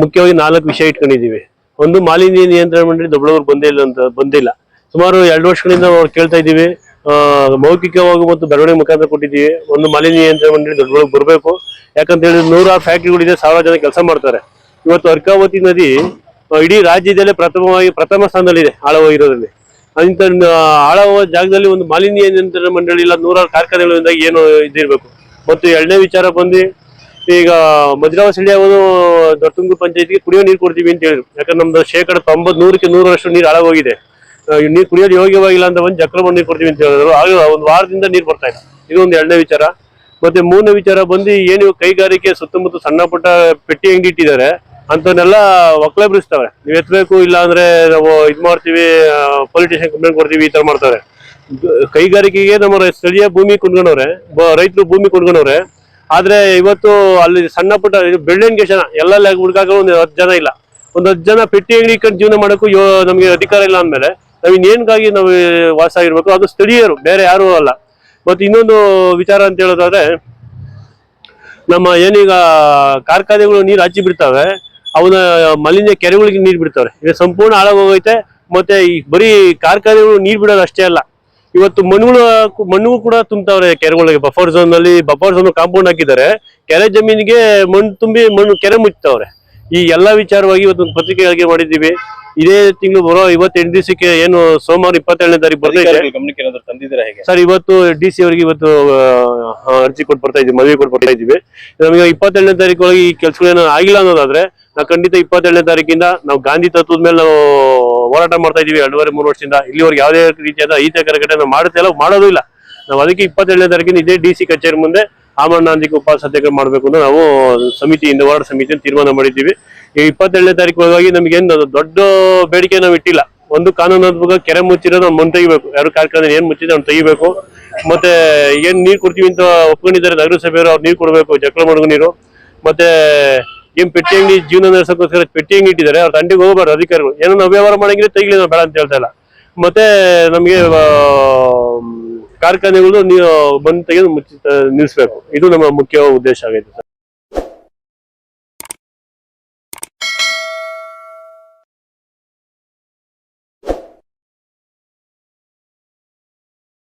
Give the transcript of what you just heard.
ಮುಖ್ಯವಾಗಿ 4 ವಿಷಯ ಇಟ್ಕೊಂಡಿದ್ದೀವಿ. ಒಂದು, ಮಾಲಿನ್ಯ ನಿಯಂತ್ರಣ ಮಂಡಳಿ ದೊಡ್ಡಬಳ್ಳಾಪುರ ಬಂದಿಲ್ಲ. ಸುಮಾರು 2 ವರ್ಷಗಳಿಂದ ಕೇಳ್ತಾ ಇದ್ದೀವಿ. ಮೌಖಿಕವಾಗಿ ಮತ್ತು ಬರವಣಿಗೆ ಮುಖಾಂತರ ಕೊಟ್ಟಿದ್ದೀವಿ. ಒಂದು, ಮಾಲಿನ್ಯ ನಿಯಂತ್ರಣ ಮಂಡಳಿ ದೊಡ್ಡಬಳ್ಳಾಪುರ ಬರಬೇಕು. ಯಾಕಂತ ಹೇಳಿದ್ರೆ 100 ಫ್ಯಾಕ್ಟ್ರಿಗಳಿದೆ, 1000 ಜನ ಕೆಲಸ ಮಾಡ್ತಾರೆ. ಇವತ್ತು ಅರ್ಕಾವತಿ ನದಿ ಇಡೀ ರಾಜ್ಯದಲ್ಲೇ ಪ್ರಥಮ ಸ್ಥಾನದಲ್ಲಿದೆ ಆಳವಾಗಿರೋದ್ರಲ್ಲಿ. ಅಂತ ಆಳವ ಜಾಗದಲ್ಲಿ ಒಂದು ಮಾಲಿನ್ಯ ನಿಯಂತ್ರಣ ಮಂಡಳಿ ಇಲ್ಲ, 100 ಕಾರ್ಖಾನೆಗಳಿಂದ ಏನು ಇದಿರ್ಬೇಕು. ಮತ್ತು 2ನೇ ವಿಚಾರ ಬಂದು, ಈಗ ಮದ್ರಾವಸಳ್ಳಿ ಅವರು ದೊಡ್ಡತುಂಗು ಪಂಚಾಯತಿಗೆ ಕುಡಿಯೋ ನೀರು ಕೊಡ್ತೀವಿ ಅಂತ ಹೇಳಿದ್ರು. ಯಾಕಂದ್ರೆ ನಮ್ದು 90% ನೀರು ಹಾಳಾಗೋಗಿದೆ. ನೀರು ಕುಡಿಯೋದು ಯೋಗ್ಯವಾಗಿಲ್ಲ ಅಂತ ಒಂದು ಜಕ್ರಮ ನೀರು ಕೊಡ್ತೀವಿ ಅಂತ ಹೇಳಿದ್ರು. ಆಗ 1 ವಾರದಿಂದ ನೀರು ಬರ್ತಾ ಇಲ್ಲ. ಇದು ಒಂದು 2ನೇ ವಿಚಾರ. ಮತ್ತೆ 3ನೇ ವಿಚಾರ ಬಂದು, ಏನು ಕೈಗಾರಿಕೆ ಸುತ್ತಮುತ್ತ ಸಣ್ಣ ಪುಟ್ಟ ಪೆಟ್ಟಿ ಅಂಗಡಿ ಇಟ್ಟಿದ್ದಾರೆ ಅಂತವನ್ನೆಲ್ಲ ಒಕ್ಕಲೆಬ್ರಿಸ್ತವೆ. ನೀವು ಎತ್ತಬೇಕು, ಇಲ್ಲ ಅಂದ್ರೆ ನಾವು ಇದು ಮಾಡ್ತೀವಿ, ಪೊಲೀಸ್ ಸ್ಟೇಷನ್ ಕಂಪ್ಲೇಂಟ್ ಕೊಡ್ತೀವಿ, ಈ ತರ ಮಾಡ್ತಾರೆ. ಕೈಗಾರಿಕೆಗೆ ನಮ್ಮ ಸ್ಥಳೀಯ ಭೂಮಿ ಕೊಂಡ್ಕೊಂಡವ್ರೆ, ರೈತರು ಭೂಮಿ ಕೊಂಡ್ಕೊಂಡವ್ರೆ. ಆದ್ರೆ ಇವತ್ತು ಅಲ್ಲಿ ಸಣ್ಣ ಪುಟ್ಟ ಬೆಳ್ಳಂಗೆ ಜನ ಎಲ್ಲ ಹುಡುಗಾಗ ಒಂದು 10 ಜನ ಇಲ್ಲ. ಒಂದು 10 ಜನ ಪೆಟ್ಟಿ ಅಂಗಡಿ ಕಂಡು ಜೀವನ ಮಾಡೋಕ್ಕೂ ನಮಗೆ ಅಧಿಕಾರ ಇಲ್ಲ ಅಂದ್ಮೇಲೆ ನಾವು ಇನ್ನೇನ್ಗಾಗಿ ನಾವು ವಾಸ ಆಗಿರ್ಬೇಕು. ಅದು ಸ್ಥಳೀಯರು, ಬೇರೆ ಯಾರು ಅಲ್ಲ. ಮತ್ತೆ ಇನ್ನೊಂದು ವಿಚಾರ ಅಂತ ಹೇಳೋದಾದ್ರೆ, ನಮ್ಮ ಏನೀಗ ಕಾರ್ಖಾನೆಗಳು ನೀರು ಹಚ್ಚಿ ಬಿಡ್ತಾವೆ, ಅವನ ಮಾಲಿನ್ಯ ಕೆರೆಗಳಿಗೆ ನೀರು ಬಿಡ್ತಾವ್ರೆ. ಈಗ ಸಂಪೂರ್ಣ ಹಾಳಾಗೋಗೈತೆ. ಮತ್ತೆ ಈ ಬರೀ ಕಾರ್ಖಾನೆಗಳು ನೀರು ಬಿಡೋದು ಅಷ್ಟೇ ಅಲ್ಲ, ಇವತ್ತು ಮಣ್ಣು ಕೂಡ ತುಂಬ್ತಾವ್ರೆ ಕೆರೆಗಳಿಗೆ. ಬಫರ್ ಝೋನ್ ಕಾಂಪೌಂಡ್ ಹಾಕಿದ್ದಾರೆ. ಕೆರೆ ಜಮೀನಿಗೆ ಮಣ್ಣು ತುಂಬಿ ಕೆರೆ ಮುಚ್ತಾವ್ರೆ. ಈ ಎಲ್ಲಾ ವಿಚಾರವಾಗಿ ಇವತ್ತು ಒಂದು ಪತ್ರಿಕೆ ಮಾಡಿದ್ದೀವಿ. ಇದೇ ತಿಂಗಳು ಬರೋ 28 ದಿವಸಕ್ಕೆ, ಏನು ಸೋಮವಾರ 27ನೇ ತಾರೀಕು ಬರ್ತೈತೆ ಸರ್. ಇವತ್ತು DC ಅವರಿಗೆ ಇವತ್ತು ಅರ್ಜಿ ಕೊಟ್ಟು ಬರ್ತಾ ಇದ್ದೀವಿ, ಮನವಿ ಕೊಟ್ಟು ಬರ್ತಾ ಇದ್ದೀವಿ. ನಮಗೆ 27ನೇ ತಾರೀಕು ಒಳಗೆ ಈ ಕೆಲಸಗಳೇನೋ ಆಗಿಲ್ಲ ಅನ್ನೋದಾದ್ರೆ ನಾವು ಖಂಡಿತ 27ನೇ ತಾರೀಕಿಂದ ನಾವು ಗಾಂಧಿ ತತ್ವದ ಮೇಲೆ ನಾವು ಹೋರಾಟ ಮಾಡ್ತಾ ಇದೀವಿ. 2.5-3 ವರ್ಷದಿಂದ ಇಲ್ಲಿವರೆಗೆ ಯಾವುದೇ ರೀತಿಯಾದ ಅಹಿತಕರ ಘಟನೆ ನಾವು ಮಾಡೋದು ಇಲ್ಲ. ನಾವು ಅದಕ್ಕೆ 27ನೇ ತಾರೀಕಿಂದ ಇದೇ DC ಕಚೇರಿ ಮುಂದೆ ಆಮರಣಾಂತಿಕ ಉಪವಾಸ ಸತ್ಯಾಗ್ರಹ ಮಾಡಬೇಕು ಅಂತ ನಾವು ಸಮಿತಿಯಿಂದ, ಹೋರಾಟ ಸಮಿತಿಯಿಂದ ತೀರ್ಮಾನ ಮಾಡಿದ್ದೀವಿ. ಈ 27ನೇ ತಾರೀಕು ಒಳಗಾಗಿ ನಮಗೇನು ದೊಡ್ಡ ಬೇಡಿಕೆ ನಾವು ಇಟ್ಟಿಲ್ಲ. ಒಂದು, ಕಾನೂನಾತ್ಮಕ ಕೆರೆ ಮುಚ್ಚಿರೋದು ಮಣ್ಣು ತೆಗಿಬೇಕು. ಯಾರು ಕಾರ್ಖಾನೆ ಏನ್ ಮುಚ್ಚಿದ್ರೆ ಅವ್ನು ತೆಗಿಬೇಕು. ಮತ್ತೆ ಏನ್ ನೀರು ಕೊಡ್ತೀವಿ ಅಂತ ಒಪ್ಕೊಂಡಿದ್ದಾರೆ ನಗರಸಭೆಯವರು, ಅವ್ರು ನೀರು ಕೊಡ್ಬೇಕು, ಜಕ್ಲ ಮಡಗು ನೀರು. ಮತ್ತೆ ಏನ್ ಪೆಟ್ಟಿ ಅಂಗಡಿ ಜೀವನ ನಡೆಸೋಕ್ಕೋಸ್ಕರ ಪೆಟ್ಟಿ ಅಂಗಡಿ ಇಟ್ಟಿದ್ದಾರೆ, ಅವ್ರ ತಂಡಿಗೆ ಹೋಗಬಾರ್ದು ಅಧಿಕಾರಿಗಳು. ಏನೋ ನಾವು ವ್ಯವಹಾರ ಮಾಡಂಗಿದ್ರೆ ತೆಗಿಲಿ, ನಾವು ಬೇಡ ಅಂತ ಹೇಳ್ತಾ ಇಲ್ಲ. ಮತ್ತೆ ನಮಗೆ ಕಾರ್ಖಾನೆಗಳು ಬಂದು ತೆಗೆದು ನಿಲ್ಲಿಸ್ಬೇಕು. ಇದು ನಮ್ಮ ಮುಖ್ಯ ಉದ್ದೇಶ ಆಗೈತೆ ಸರ್.